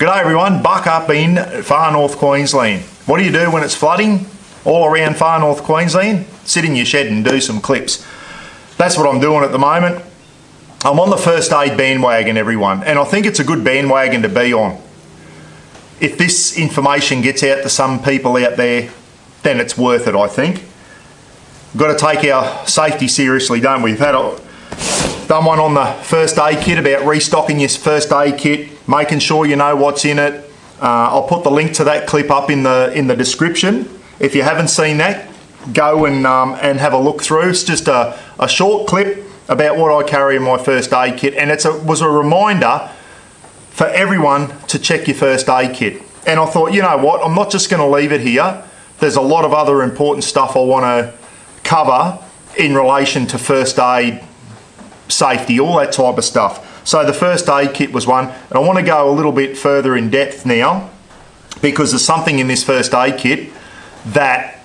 G'day everyone, Buck up in far north Queensland. What do you do when it's flooding all around far north Queensland? Sit in your shed and do some clips. That's what I'm doing at the moment. I'm on the first aid bandwagon, everyone, and I think it's a good bandwagon to be on. If this information gets out to some people out there, then it's worth it, I think. We've got to take our safety seriously, don't we? We've done one on the first aid kit about restocking your first aid kit, making sure you know what's in it. I'll put the link to that clip up in the description. If you haven't seen that, go and have a look through. It's just a short clip about what I carry in my first aid kit, and it was a reminder for everyone to check your first aid kit. And I thought, you know what, I'm not just going to leave it here. There's a lot of other important stuff I want to cover in relation to first aid, safety, all that type of stuff. So the first aid kit was one, and I want to go a little bit further in depth now because there's something in this first aid kit that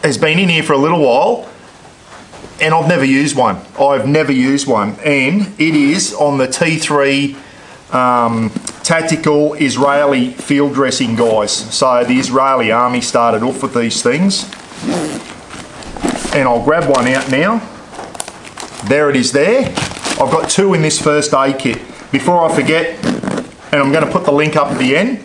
has been in here for a little while and I've never used one. I've never used one, and it is on the T3 Tactical Israeli Field Dressing, guys. So the Israeli army started off with these things, and I'll grab one out now. There it is there. I've got two in this first aid kit. Before I forget, and I'm going to put the link up at the end,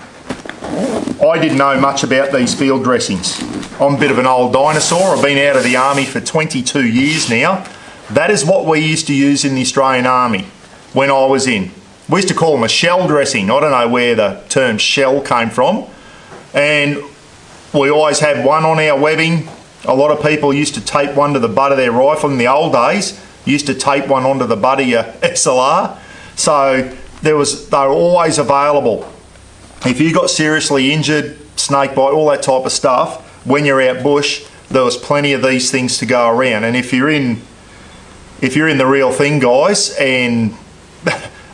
I didn't know much about these field dressings. I'm a bit of an old dinosaur. I've been out of the army for 22 years now. That is what we used to use in the Australian Army when I was in. We used to call them a shell dressing. I don't know where the term shell came from. And we always had one on our webbing. A lot of people used to tape one to the butt of their rifle in the old days. Used to tape one onto the butt of your SLR. So they were always available. If you got seriously injured, snake bite, all that type of stuff, when you're out bush, there was plenty of these things to go around. And if you're in the real thing, guys, and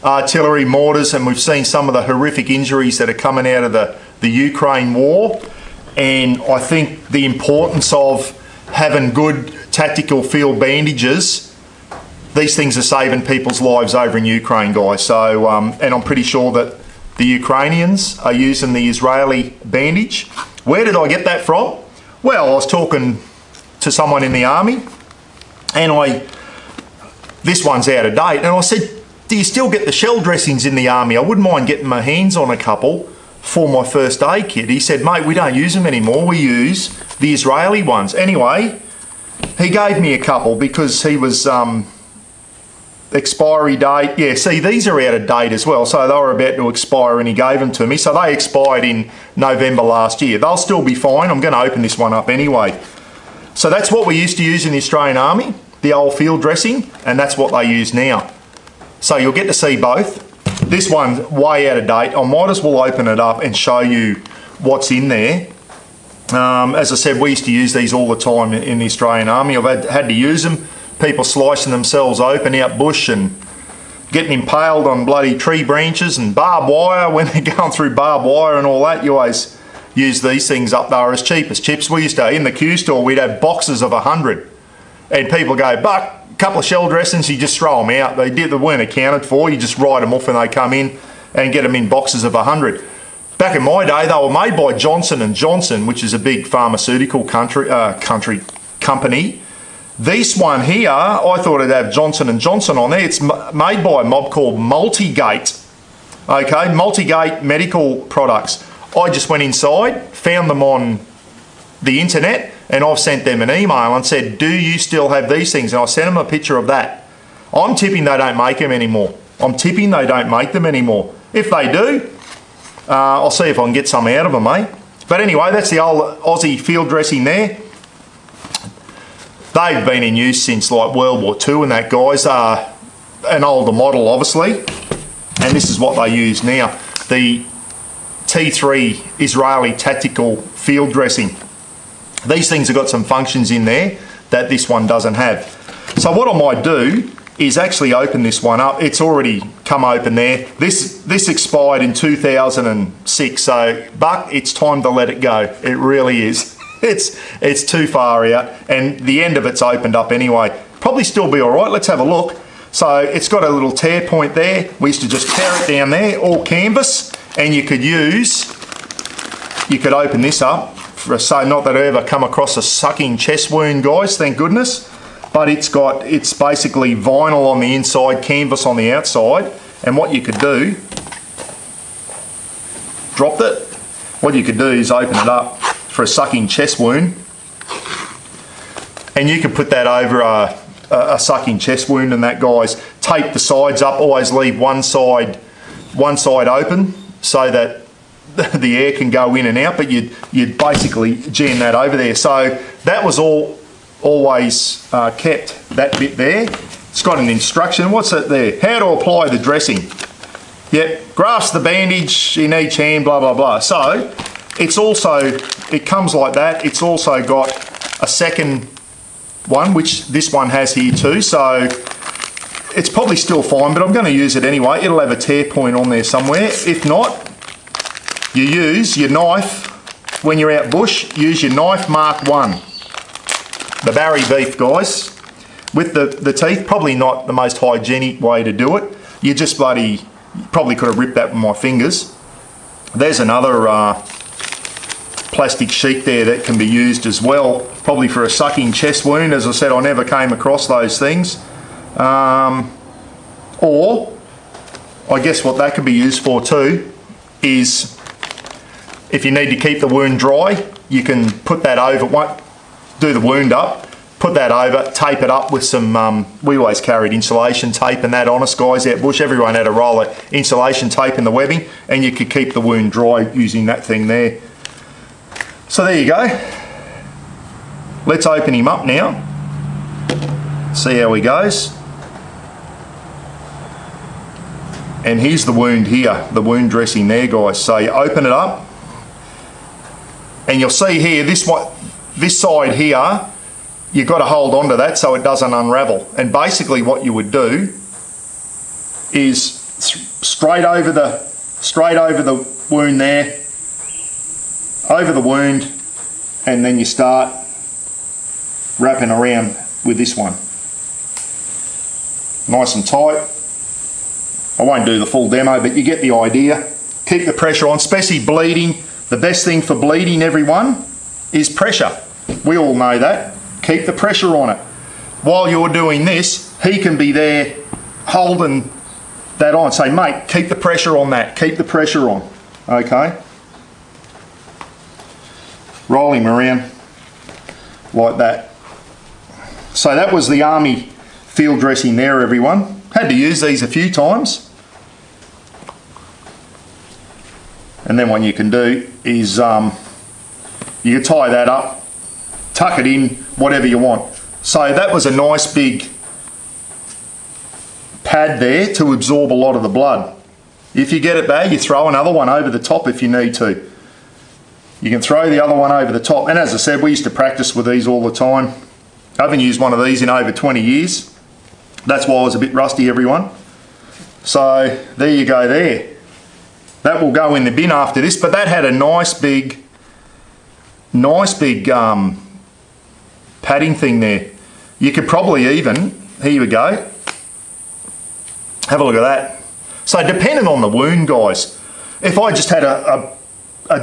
artillery, mortars, and we've seen some of the horrific injuries that are coming out of the Ukraine war, and I think the importance of having good tactical field bandages, these things are saving people's lives over in Ukraine, guys. So, and I'm pretty sure that the Ukrainians are using the Israeli bandage. Where did I get that from? Well, I was talking to someone in the army, and this one's out of date, and I said, do you still get the shell dressings in the army? I wouldn't mind getting my hands on a couple for my first aid kit. He said, mate, we don't use them anymore. We use the Israeli ones. Anyway, he gave me a couple because he was expiry date. Yeah, see, these are out of date as well. So they were about to expire and he gave them to me. So they expired in November last year. They'll still be fine. I'm going to open this one up anyway. So that's what we used to use in the Australian Army, the old field dressing, and that's what they use now. So you'll get to see both. This one's way out of date. I might as well open it up and show you what's in there. As I said, we used to use these all the time in the Australian Army. I've had to use them. People slicing themselves open out bush and getting impaled on bloody tree branches and barbed wire. When they're going through barbed wire and all that, you always use these things up there as cheap as chips. We used to, in the Q store, we'd have boxes of 100. And people go, Buck, a couple of shell dressings, you just throw them out. They weren't accounted for. You just write them off when they come in and get them in boxes of 100. Back in my day, they were made by Johnson & Johnson, which is a big pharmaceutical company. This one here, I thought it'd have Johnson & Johnson on there. It's made by a mob called Multigate. Okay, Multigate Medical Products. I just went inside, found them on the internet, and I've sent them an email and said, do you still have these things? And I sent them a picture of that. I'm tipping they don't make them anymore. I'm tipping they don't make them anymore. If they do, I'll see if I can get some out of them, mate. But anyway, that's the old Aussie field dressing there. They've been in use since like World War II and that, guys. An older model, obviously. And this is what they use now. The T3 Israeli Tactical Field Dressing. These things have got some functions in there that this one doesn't have. So what I might do is actually open this one up. It's already come open there. This expired in 2006, so Buck, it's time to let it go. It really is. It's too far out, and the end of it's opened up anyway. Probably still be all right. Let's have a look. So it's got a little tear point there. We used to just tear it down there, all canvas, And you could open this up, so not that I ever come across a sucking chest wound, guys, thank goodness. But it's basically vinyl on the inside, canvas on the outside. And what you could do, dropped it. What you could do is open it up for a sucking chest wound. And you could put that over a sucking chest wound and that, guys. Tape the sides up, always leave one side open so that the air can go in and out, but you'd basically jam that over there. So that was always kept, that bit there. It's got an instruction. What's it there? How to apply the dressing. Yep, grasp the bandage in each hand, blah, blah, blah. So it comes like that. It's also got a second one, which this one has here too. So it's probably still fine, but I'm going to use it anyway. It'll have a tear point on there somewhere. If not, you use your knife. When you're out bush, use your knife Mark 1. The Barry beef, guys. With the teeth, probably not the most hygienic way to do it. You just probably could have ripped that with my fingers. There's another plastic sheet there that can be used as well, probably for a sucking chest wound. As I said, I never came across those things. Or, I guess what that could be used for too is if you need to keep the wound dry, you can put that over, do the wound up, put that over, tape it up with some, we always carried insulation tape and that on us, guys, out bush. Everyone had a roll of insulation tape in the webbing, and you could keep the wound dry using that thing there. So there you go. Let's open him up now. See how he goes. And here's the wound here, the wound dressing there, guys. So you open it up, and you'll see here, this side here, you've got to hold on to that so it doesn't unravel. And basically what you would do is straight over the wound there, over the wound, and then you start wrapping around with this one. Nice and tight. I won't do the full demo, but you get the idea. Keep the pressure on, especially bleeding. The best thing for bleeding, everyone, is pressure. We all know that. Keep the pressure on it. While you're doing this, he can be there holding that on. Say, mate, keep the pressure on that. Keep the pressure on. Okay? Roll him around like that. So that was the Army field dressing there, everyone. Had to use these a few times. And then what you can do is you can tie that up, tuck it in, whatever you want. So that was a nice big pad there to absorb a lot of the blood. If you get it bad, you throw another one over the top if you need to. You can throw the other one over the top. And as I said, we used to practice with these all the time. I haven't used one of these in over 20 years. That's why I was a bit rusty, everyone. So there you go there. That will go in the bin after this, but that had a nice big padding thing there. You could probably even, here we go, have a look at that. So depending on the wound, guys, if I just had a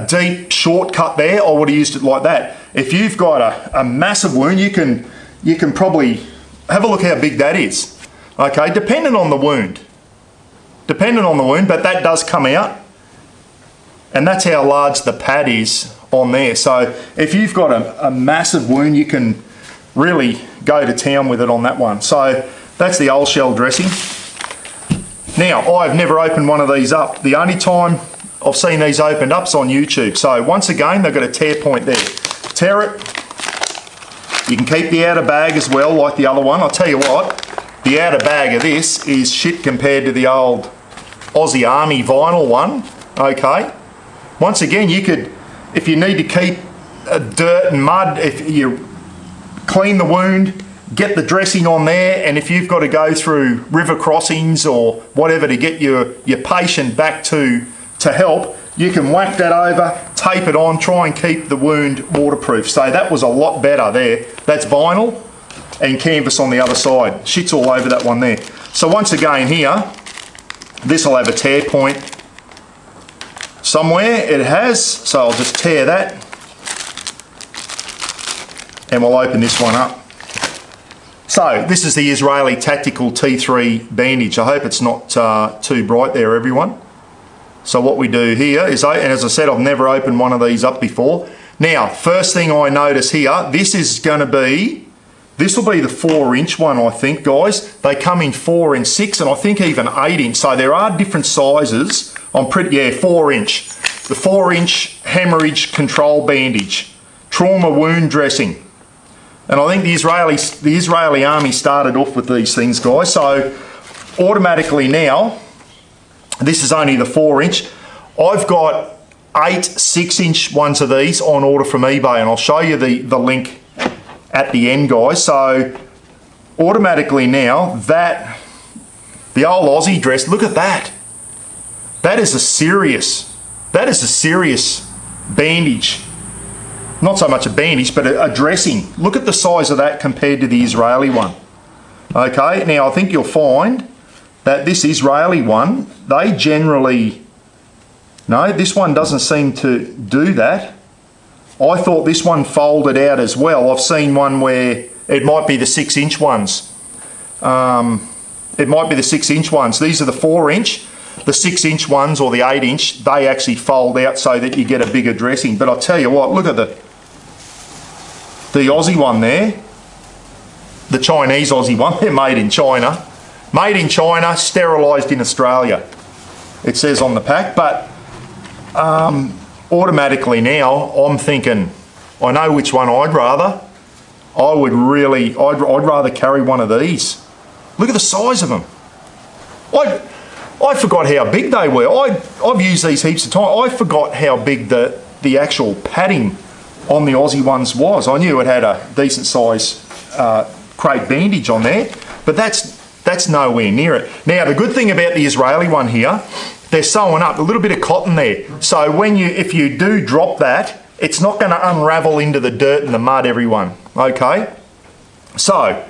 deep shortcut there, I would have used it like that. If you've got a massive wound, you can probably have a look how big that is. Okay, depending on the wound, but that does come out. And that's how large the pad is on there. So if you've got a massive wound, you can really go to town with it on that one. So that's the old shell dressing. Now, I've never opened one of these up. The only time I've seen these opened up is on YouTube. So once again, they've got a tear point there. Tear it. You can keep the outer bag as well, like the other one. I'll tell you what, the outer bag of this is shit compared to the old Aussie Army vinyl one. Okay. Once again, you could, if you need to keep dirt and mud, if you clean the wound, get the dressing on there, and if you've got to go through river crossings or whatever to get your patient back to help, you can whack that over, tape it on, try and keep the wound waterproof. So that was a lot better there. That's vinyl and canvas on the other side. Shit's all over that one there. So once again here, this will have a tear point. somewhere. It has, so I'll just tear that. And we'll open this one up. So this is the Israeli Tactical T3 bandage. I hope it's not too bright there, everyone. So what we do here is, and as I said, I've never opened one of these up before. Now, first thing I notice here, this will be the 4-inch one, I think, guys. They come in 4 and 6, and I think even 8-inch. So there are different sizes. 4-inch. The 4-inch hemorrhage control bandage, trauma wound dressing. And I think the Israeli army started off with these things, guys. So automatically now, this is only the 4-inch. I've got 8 6-inch ones of these on order from eBay, and I'll show you the link at the end, guys. So automatically now, the old Aussie dress, look at that. That is a serious bandage. Not so much a bandage, but a dressing. Look at the size of that compared to the Israeli one. Okay, now I think you'll find that this Israeli one, they generally, no, this one doesn't seem to do that. I thought this one folded out as well. I've seen one where it might be the 6-inch ones. It might be the 6-inch ones. These are the 4-inch. The 6-inch ones or the 8-inch, they actually fold out so that you get a bigger dressing. But I'll tell you what, look at the Aussie one there. The Chinese Aussie one, they're made in China. Made in China, sterilised in Australia. It says on the pack, but automatically now I'm thinking, I know which one I'd rather. I'd rather carry one of these. Look at the size of them. I forgot how big they were. I've used these heaps of times. I forgot how big the actual padding on the Aussie ones was. I knew it had a decent size crepe bandage on there, but that's nowhere near it. Now the good thing about the Israeli one here, they're sewing up a little bit of cotton there. So if you do drop that, it's not going to unravel into the dirt and the mud, everyone. Okay? So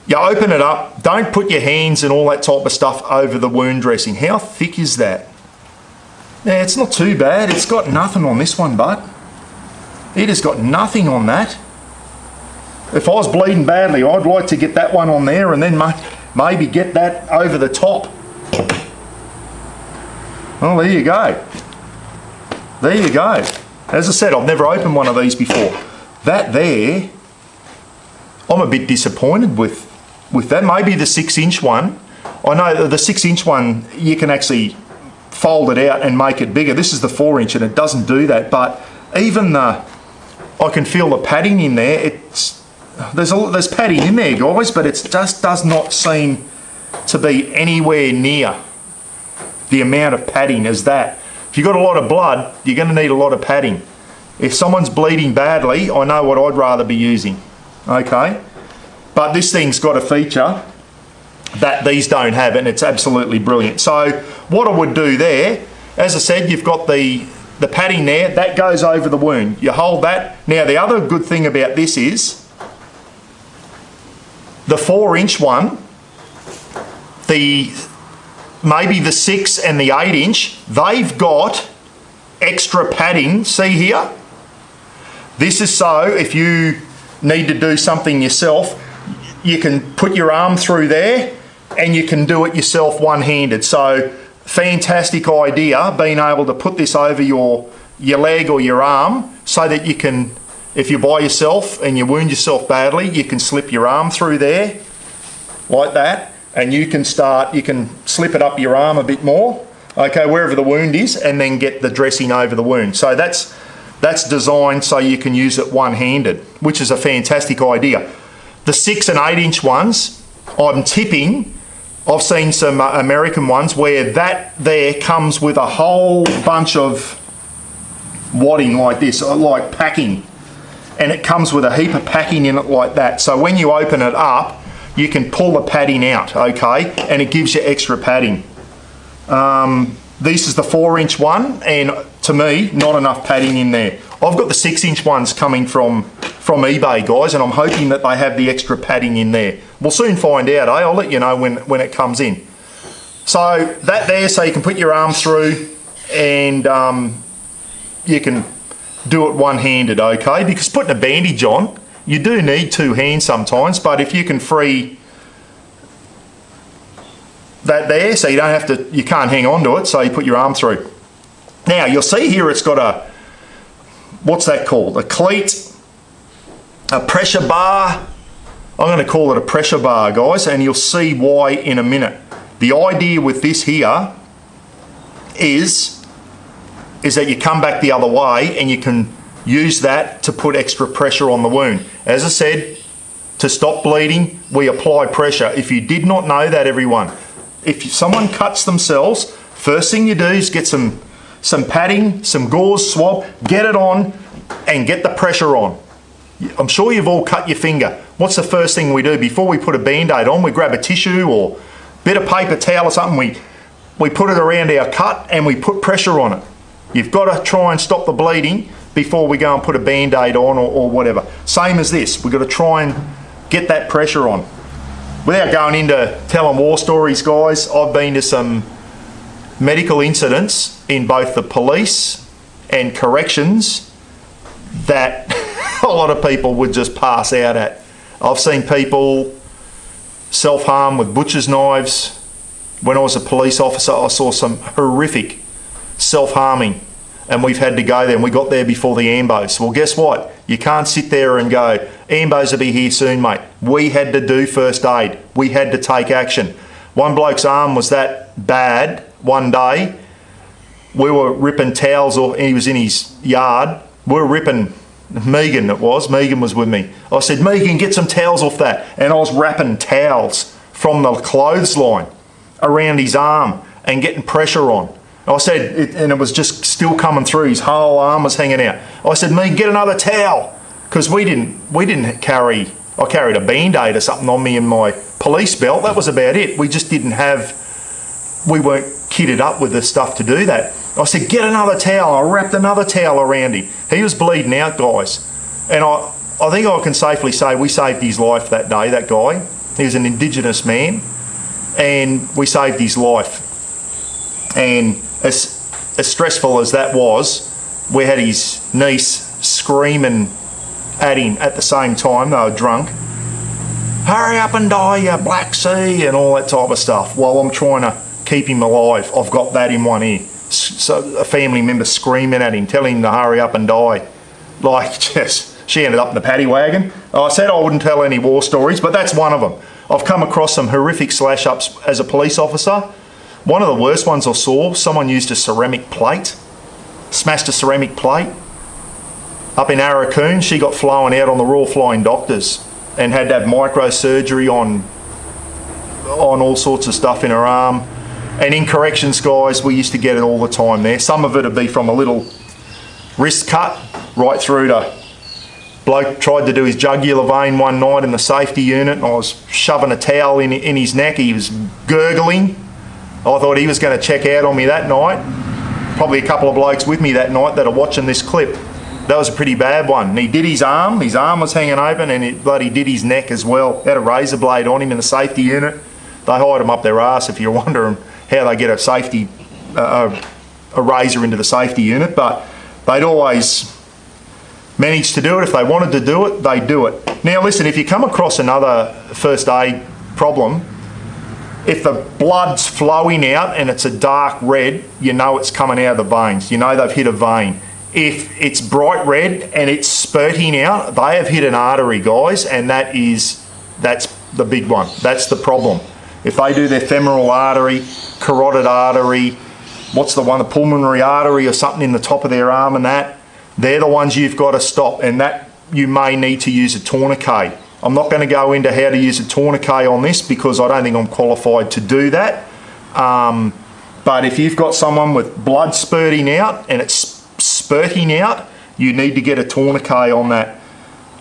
you open it up, don't put your hands and all that type of stuff over the wound dressing. How thick is that? Yeah, it's not too bad. It's got nothing on this one, but it has got nothing on that. If I was bleeding badly, I'd like to get that one on there and then maybe get that over the top. Well, there you go. There you go. As I said, I've never opened one of these before. That there, I'm a bit disappointed with that. Maybe the 6-inch one. I know the 6-inch one, you can actually fold it out and make it bigger. This is the 4-inch and it doesn't do that, but even I can feel the padding in there. There's padding in there, guys, but it just does not seem to be anywhere near the amount of padding as that. If you've got a lot of blood, you're going to need a lot of padding. If someone's bleeding badly, I know what I'd rather be using. Okay? But this thing's got a feature that these don't have, and it's absolutely brilliant. So what I would do there, as I said, you've got the padding there, that goes over the wound. You hold that. Now the other good thing about this is, the 4-inch one, maybe the 6 and the 8-inch, they've got extra padding, see here? This is so if you need to do something yourself, you can put your arm through there and you can do it yourself one-handed. So fantastic idea, being able to put this over your leg or your arm so that you can, if you're by yourself and you wound yourself badly, you can slip your arm through there like that, and you can slip it up your arm a bit more, okay, wherever the wound is, and then get the dressing over the wound. So that's designed so you can use it one-handed, which is a fantastic idea. The 6 and 8-inch ones, I'm tipping, I've seen some American ones where that there comes with a whole bunch of wadding like this, like packing, and it comes with a heap of packing in it like that. So when you open it up, you can pull the padding out, okay, and it gives you extra padding. This is the 4-inch one, and to me, not enough padding in there. I've got the 6-inch ones coming from eBay, guys, and I'm hoping that they have the extra padding in there. We'll soon find out, I'll let you know when it comes in. So that there, so you can put your arm through and you can do it one-handed, okay? Because putting a bandage on, you do need two hands sometimes, but if you can free that there, so you don't have to, you can't hang on to it, so you put your arm through. Now, you'll see here it's got a, what's that called? A cleat, a pressure bar. I'm going to call it a pressure bar, guys, and you'll see why in a minute. The idea with this here is that you come back the other way and you can use that to put extra pressure on the wound. As I said, to stop bleeding, we apply pressure. If you did not know that, everyone, if someone cuts themselves, first thing you do is get some padding, some gauze, swab, get it on and get the pressure on. I'm sure you've all cut your finger. What's the first thing we do? Before we put a band-aid on, we grab a tissue or bit of paper towel or something, we put it around our cut and we put pressure on it. You've got to try and stop the bleeding before we go and put a band-aid on or whatever. Same as this, we've got to try and get that pressure on. Without going into telling war stories, guys, I've been to some medical incidents in both the police and corrections that a lot of people would just pass out at. I've seen people self-harm with butcher's knives. When I was a police officer, I saw some horrific self-harming, and we've had to go there, and we got there before the ambos. Well, guess what? You can't sit there and go, ambos will be here soon, mate. We had to do first aid. We had to take action. One bloke's arm was that bad one day. We were ripping towels off, and he was in his yard. We were ripping, Megan it was, Megan was with me. I said, Megan, get some towels off that. And I was wrapping towels from the clothesline around his arm and getting pressure on. I said, and it was just still coming through, his whole arm was hanging out. I said, Megan, get another towel. Because we didn't carry, I carried a band-aid or something on me in my police belt. That was about it. We just didn't have, we weren't kitted up with the stuff to do that. I said, get another towel. I wrapped another towel around him. He was bleeding out, guys. And I think I can safely say we saved his life that day, that guy. He was an Indigenous man, and we saved his life. And as stressful as that was, we had his niece screaming at him at the same time. They were drunk. Hurry up and die, you Black Sea, and all that type of stuff, while I'm trying to keep him alive. I've got that in one ear. So a family member screaming at him, telling him to hurry up and die. Like, just, she ended up in the paddy wagon. I said I wouldn't tell any war stories, but that's one of them. I've come across some horrific slash-ups as a police officer. One of the worst ones I saw, someone used a ceramic plate, smashed a ceramic plate. Up in Arakoon, she got flown out on the Royal Flying Doctors and had to have microsurgery on all sorts of stuff in her arm. And in corrections, guys, we used to get it all the time there. Some of it would be from a little wrist cut right through to, bloke tried to do his jugular vein one night in the safety unit, and I was shoving a towel in his neck. He was gurgling. I thought he was going to check out on me that night. Probably a couple of blokes with me that night that are watching this clip. That was a pretty bad one. And he did his arm was hanging open, and he bloody did his neck as well. Had a razor blade on him in the safety unit. They hide him up their ass if you're wondering how they get a razor into the safety unit, but they'd always manage to do it. If they wanted to do it, they'd do it. Now listen, if you come across another first aid problem, if the blood's flowing out and it's a dark red, you know it's coming out of the veins. You know they've hit a vein. If it's bright red and it's spurting out, they have hit an artery, guys, and that's the big one. That's the problem. If they do their femoral artery, carotid artery, what's the one, the pulmonary artery or something in the top of their arm, and they're the ones you've got to stop, and that you may need to use a tourniquet. I'm not going to go into how to use a tourniquet on this because I don't think I'm qualified to do that. But if you've got someone with blood spurting out and it's spurting out, you need to get a tourniquet on that.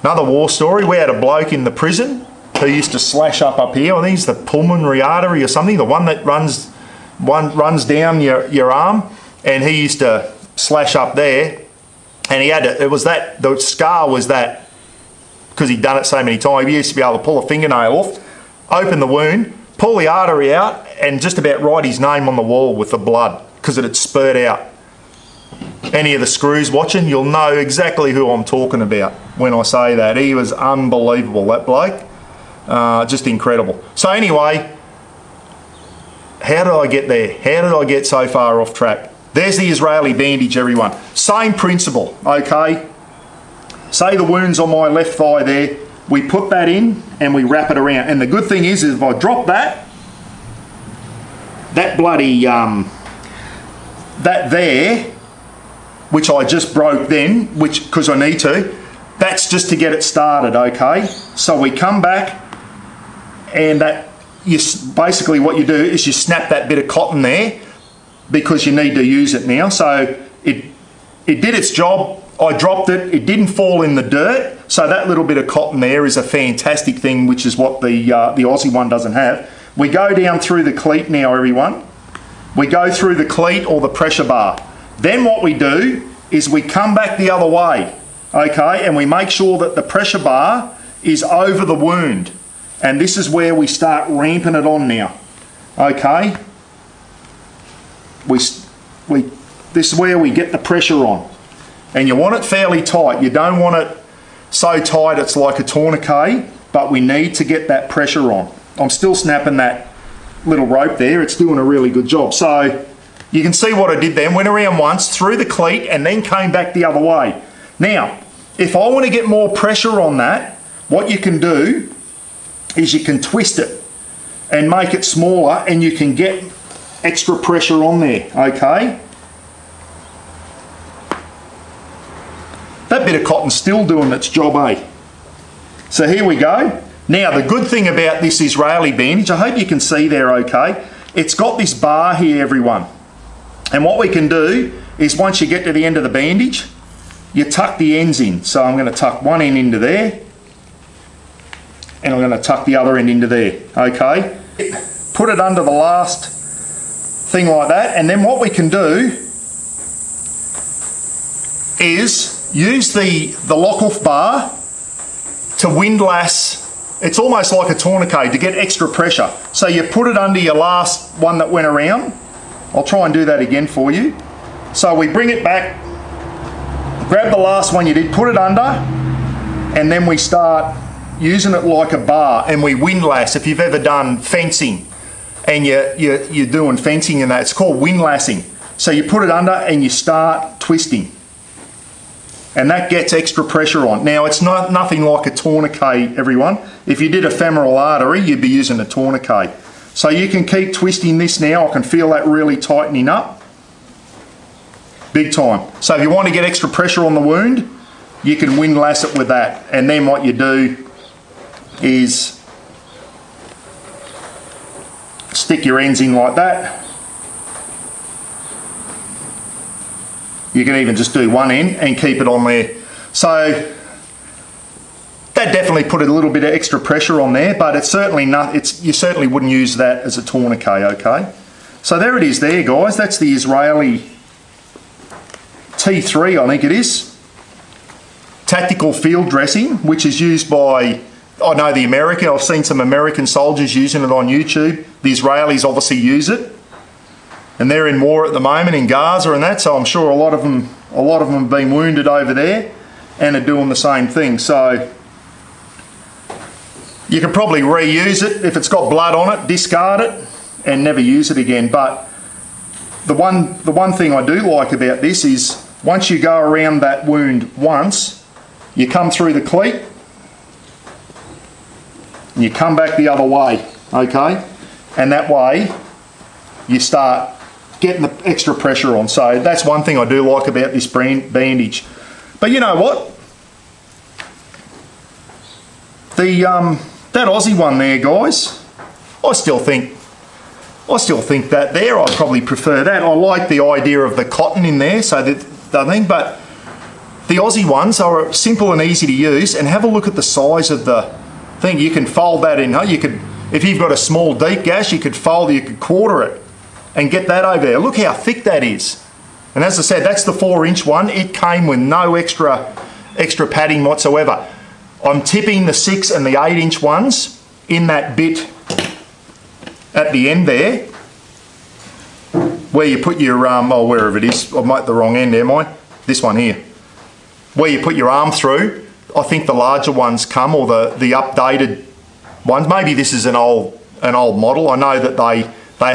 Another war story, we had a bloke in the prison who used to slash up here. I think it's the pulmonary artery or something, the one that runs down your arm, and he used to slash up there, and he had to, the scar was that, because he'd done it so many times, he used to be able to pull a fingernail off, open the wound, pull the artery out, and just about write his name on the wall with the blood, because it had spurred out. any of the screws watching, you'll know exactly who I'm talking about when I say that. He was unbelievable, that bloke. Just incredible. So anyway, how did I get there? How did I get so far off track? There's the Israeli bandage, everyone. Same principle, okay? Say the wound's on my left thigh there. We put that in and we wrap it around. And the good thing is if I drop that bloody, that there, which I just broke then, because I need to, that's just to get it started, okay? So we come back and basically what you do is you snap that bit of cotton there because you need to use it now. So it did its job. I dropped it, it didn't fall in the dirt, so that little bit of cotton there is a fantastic thing, which is what the Aussie one doesn't have. We go down through the cleat now, everyone. We go through the cleat or the pressure bar. Then what we do is we come back the other way, okay, and we make sure that the pressure bar is over the wound. And this is where we start ramping it on now, okay? This is where we get the pressure on. And you want it fairly tight. You don't want it so tight it's like a tourniquet, but we need to get that pressure on. I'm still snapping that little rope there. It's doing a really good job. So you can see what I did then. Went around once, through the cleat, and then came back the other way. Now, if I want to get more pressure on that, what you can do is you can twist it and make it smaller, and you can get extra pressure on there, okay? That bit of cotton's still doing its job, eh? So here we go. Now, the good thing about this Israeli bandage, I hope you can see there okay, it's got this bar here, everyone. And what we can do is once you get to the end of the bandage, you tuck the ends in. So I'm going to tuck one end into there, and I'm going to tuck the other end into there, okay? Put it under the last thing like that, and then what we can do is use the lock-off bar to windlass. It's almost like a tourniquet to get extra pressure. So you put it under your last one that went around. I'll try and do that again for you. So we bring it back, grab the last one you did, put it under, and then we start using it like a bar, and we windlass. If you've ever done fencing and you're doing fencing and that, it's called windlassing. So you put it under and you start twisting, and that gets extra pressure on. Now, it's nothing like a tourniquet, everyone. If you did a femoral artery, you'd be using a tourniquet. So you can keep twisting this now. I can feel that really tightening up. Big time. So if you want to get extra pressure on the wound, you can windlass it with that. And then what you do is stick your ends in like that. You can even just do one end and keep it on there. So that definitely put a little bit of extra pressure on there, but it's certainly not, you certainly wouldn't use that as a tourniquet, okay? So there it is there, guys. That's the Israeli T3, I think it is. Tactical field dressing, which is used by, I know the American, I've seen some American soldiers using it on YouTube. The Israelis obviously use it. And they're in war at the moment in Gaza and that, so I'm sure a lot of them have been wounded over there and are doing the same thing. So you can probably reuse it. If it's got blood on it, discard it and never use it again. But the one thing I do like about this is once you go around that wound once, you come through the cleat and you come back the other way, okay? And that way you start getting the extra pressure on. So that's one thing I do like about this bandage. But you know what? That Aussie one there, guys, I still think that there, I'd probably prefer that. I like the idea of the cotton in there, so that thing, but the Aussie ones are simple and easy to use, and have a look at the size of the thing. You can fold that in, huh? You could, if you've got a small deep gash, you could quarter it and get that over there. Look how thick that is. And as I said, that's the 4-inch one. It came with no extra padding whatsoever. I'm tipping the 6 and the 8-inch ones in that bit at the end there where you put your, oh, wherever it is, I'm at the wrong end, am I? This one here. Where you put your arm through, I think the larger ones come, or the updated ones. Maybe this is an old model. I know that they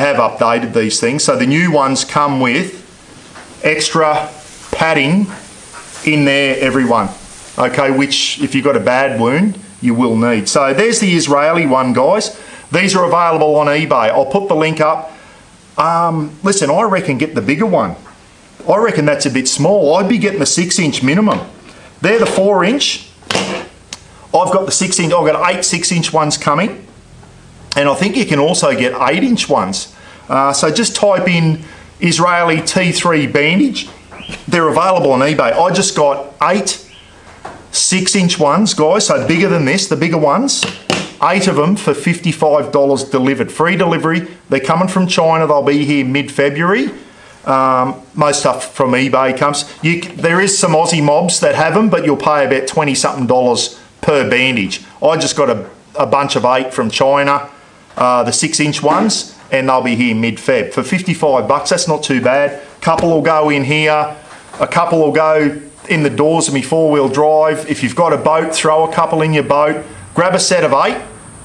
have updated these things. So the new ones come with extra padding in there, everyone. Okay, which if you've got a bad wound, you will need. So there's the Israeli one, guys. These are available on eBay. I'll put the link up. Listen, I reckon get the bigger one. I reckon that's a bit small. I'd be getting the 6-inch minimum. They're the 4-inch. I've got the 6-inch. I've got 8 6-inch ones coming. And I think you can also get 8-inch ones. So just type in Israeli T3 bandage. They're available on eBay. I just got 8 6-inch ones, guys, so bigger than this, the bigger ones. 8 of them for $55 delivered. Free delivery. They're coming from China. They'll be here mid-February. Most stuff from eBay comes. There is some Aussie mobs that have them, but you'll pay about $20-something per bandage. I just got a bunch of 8 from China, the 6-inch ones, and they'll be here mid-Feb. For $55, that's not too bad. A couple will go in here. A couple will go in the doors of my 4-wheel drive. If you've got a boat, throw a couple in your boat. Grab a set of 8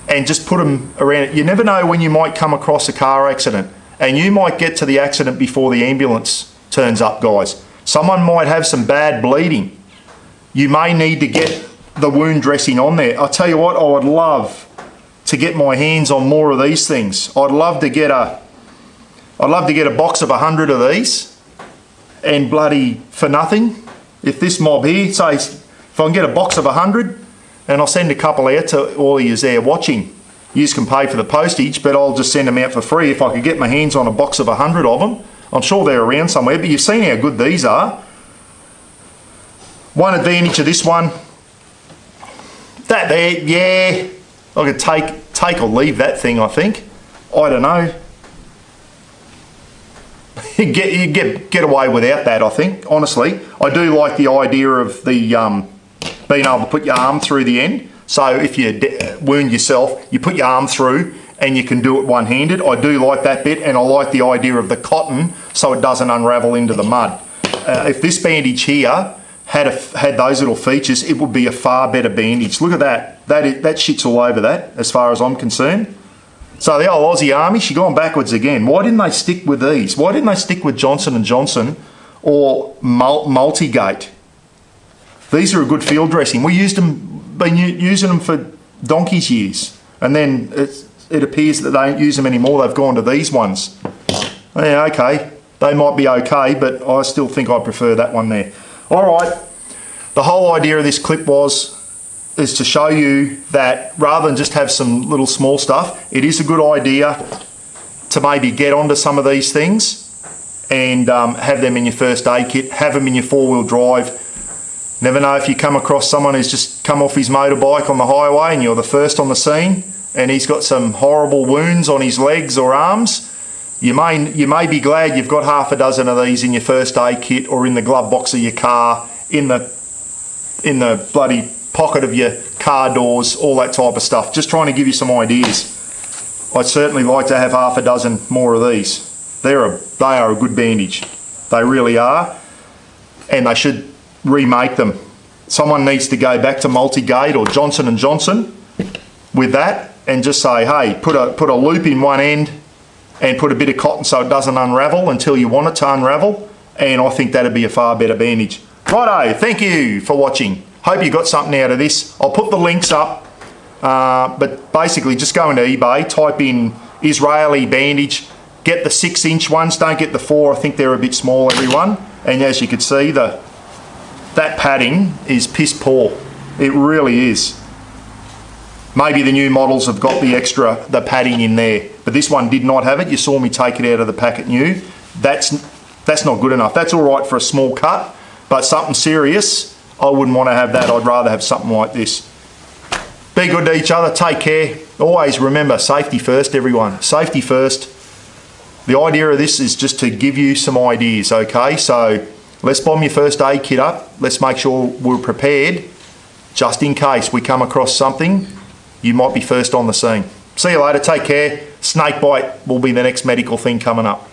and just put them around it. You never know when you might come across a car accident, and you might get to the accident before the ambulance turns up, guys. Someone might have some bad bleeding. You may need to get the wound dressing on there. I'll tell you what, I would love to get my hands on more of these things. I'd love to get a box of 100 of these, and bloody for nothing. If this mob here, say, if I can get a box of 100, and I'll send a couple out to all of you there watching. You can pay for the postage, but I'll just send them out for free if I could get my hands on a box of 100 of them. I'm sure they're around somewhere, but you've seen how good these are. One advantage of this one, that there, yeah, I could take or leave that thing, I think. I don't know. You get away without that, I think, honestly. I do like the idea of the being able to put your arm through the end. So if you wound yourself, you put your arm through and you can do it one-handed. I do like that bit, and I like the idea of the cotton so it doesn't unravel into the mud. If this bandage here had those little features, it would be a far better bandage. Look at that. That shit's all over that, as far as I'm concerned. So the old Aussie Army, she's gone backwards again. Why didn't they stick with these? Why didn't they stick with Johnson & Johnson or Multigate? These are a good field dressing. We been using them for donkey's years. And then it appears that they don't use them anymore. They've gone to these ones. Yeah, okay. They might be okay, but I still think I prefer that one there. All right. The whole idea of this clip is to show you that rather than just have some little small stuff, it is a good idea to maybe get onto some of these things and have them in your first aid kit, have them in your 4-wheel drive. Never know if you come across someone who's just come off his motorbike on the highway and you're the first on the scene and he's got some horrible wounds on his legs or arms. You may be glad you've got half a dozen of these in your first aid kit or in the glove box of your car, in the bloody pocket of your car doors, all that type of stuff. Just trying to give you some ideas. I'd certainly like to have half a dozen more of these. They are a good bandage. They really are, and they should remake them. Someone needs to go back to Multigate or Johnson & Johnson with that and just say, hey, put a loop in one end and put a bit of cotton so it doesn't unravel until you want it to unravel, and I think that'd be a far better bandage. Righto, thank you for watching. Hope you got something out of this. I'll put the links up, but basically just go into eBay, type in Israeli bandage, get the 6-inch ones, don't get the 4, I think they're a bit small, everyone. And as you can see, that padding is piss poor. It really is. Maybe the new models have got the padding in there, but this one did not have it. You saw me take it out of the packet new. That's not good enough. That's all right for a small cut, but something serious, I wouldn't want to have that. I'd rather have something like this. Be good to each other. Take care. Always remember, safety first, everyone. Safety first. The idea of this is just to give you some ideas, okay? So let's bomb your first aid kit up. Let's make sure we're prepared just in case we come across something. You might be first on the scene. See you later. Take care. Snake bite will be the next medical thing coming up.